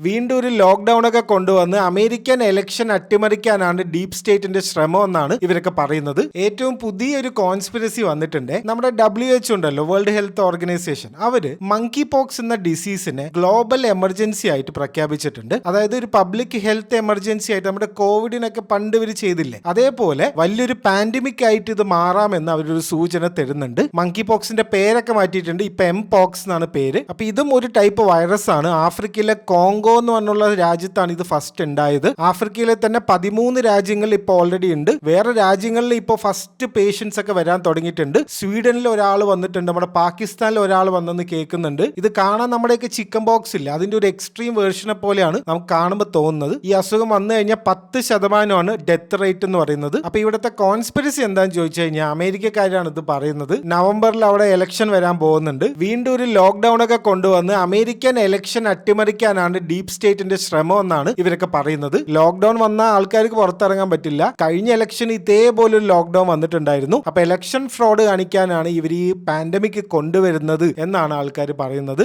വീണ്ടും ഒരു ലോക്ക്ഡൌൺ ഒക്കെ കൊണ്ടുവന്ന് അമേരിക്കൻ ഇലക്ഷൻ അട്ടിമറിക്കാനാണ് ഡീപ് സ്റ്റേറ്റിന്റെ ശ്രമം എന്നാണ് ഇവരൊക്കെ പറയുന്നത്. ഏറ്റവും പുതിയൊരു കോൺസ്പിറസി വന്നിട്ടുണ്ട്. നമ്മുടെ WHO ഉണ്ടല്ലോ, വേൾഡ് ഹെൽത്ത് ഓർഗനൈസേഷൻ, അവര് മങ്കി പോക്സ് എന്ന ഡിസീസിനെ ഗ്ലോബൽ എമർജൻസി ആയിട്ട് പ്രഖ്യാപിച്ചിട്ടുണ്ട്. അതായത് ഒരു പബ്ലിക് ഹെൽത്ത് എമർജൻസി ആയിട്ട് നമ്മുടെ കോവിഡിനൊക്കെ പണ്ട് ഇവർ ചെയ്തില്ലേ, അതേപോലെ വലിയൊരു പാൻഡമിക് ആയിട്ട് ഇത് മാറാമെന്ന് അവരൊരു സൂചന തരുന്നുണ്ട്. മങ്കി പോക്സിന്റെ പേരൊക്കെ മാറ്റിയിട്ടുണ്ട്, ഇപ്പൊ എം പോക്സ് എന്നാണ് പേര്. അപ്പൊ ഇതും ഒരു ടൈപ്പ് വൈറസ് ആണ്. ആഫ്രിക്കയിലെ കോങ്കോ എന്ന് പറഞ്ഞുള്ള രാജ്യത്താണ് ഇത് ഫസ്റ്റ് ഉണ്ടായത്. ആഫ്രിക്കയിലെ തന്നെ 13 രാജ്യങ്ങളിൽ ഇപ്പോൾ ഓൾറെഡി ഉണ്ട്. വേറെ രാജ്യങ്ങളിൽ ഇപ്പോൾ ഫസ്റ്റ് പേഷ്യൻസ് ഒക്കെ വരാൻ തുടങ്ങിയിട്ടുണ്ട്. സ്വീഡനിൽ ഒരാൾ വന്നിട്ടുണ്ട്, നമ്മുടെ പാകിസ്ഥാനിൽ ഒരാൾ വന്നെന്ന് കേൾക്കുന്നുണ്ട്. ഇത് കാണാൻ നമ്മുടെയൊക്കെ ചിക്കൻ ബോക്സ് ഇല്ല, അതിന്റെ ഒരു എക്സ്ട്രീം വേർഷനെ പോലെയാണ് നമുക്ക് കാണുമ്പോൾ തോന്നുന്നത്. ഈ അസുഖം വന്നു കഴിഞ്ഞാൽ 10% ഡെത്ത് റേറ്റ് എന്ന് പറയുന്നത്. അപ്പൊ ഇവിടുത്തെ കോൺസ്പിറസി എന്താന്ന് ചോദിച്ചു കഴിഞ്ഞാൽ, അമേരിക്കക്കാരാണ് ഇത് പറയുന്നത്. നവംബറിൽ അവിടെ ഇലക്ഷൻ വരാൻ പോകുന്നുണ്ട്. വീണ്ടും ഒരു ലോക്ക്ഡൌൺ ഒക്കെ കൊണ്ടുവന്ന് അമേരിക്കൻ ഇലക്ഷൻ അട്ടിമറിക്കാനാണ് ഡീപ് സ്റ്റേറ്റിന്റെ ശ്രമം എന്നാണ് ഇവരൊക്കെ പറയുന്നത്. ലോക്ക്ഡൌൺ വന്ന ആൾക്കാർക്ക് പുറത്തിറങ്ങാൻ പറ്റില്ല. കഴിഞ്ഞ ഇലക്ഷൻ ഇതേപോലെ ഒരു ലോക്ക്ഡൌൺ വന്നിട്ടുണ്ടായിരുന്നു. അപ്പൊ ഇലക്ഷൻ ഫ്രോഡ് കാണിക്കാനാണ് ഇവർ ഈ പാൻഡമിക് കൊണ്ടുവരുന്നത് എന്നാണ് ആൾക്കാർ പറയുന്നത്.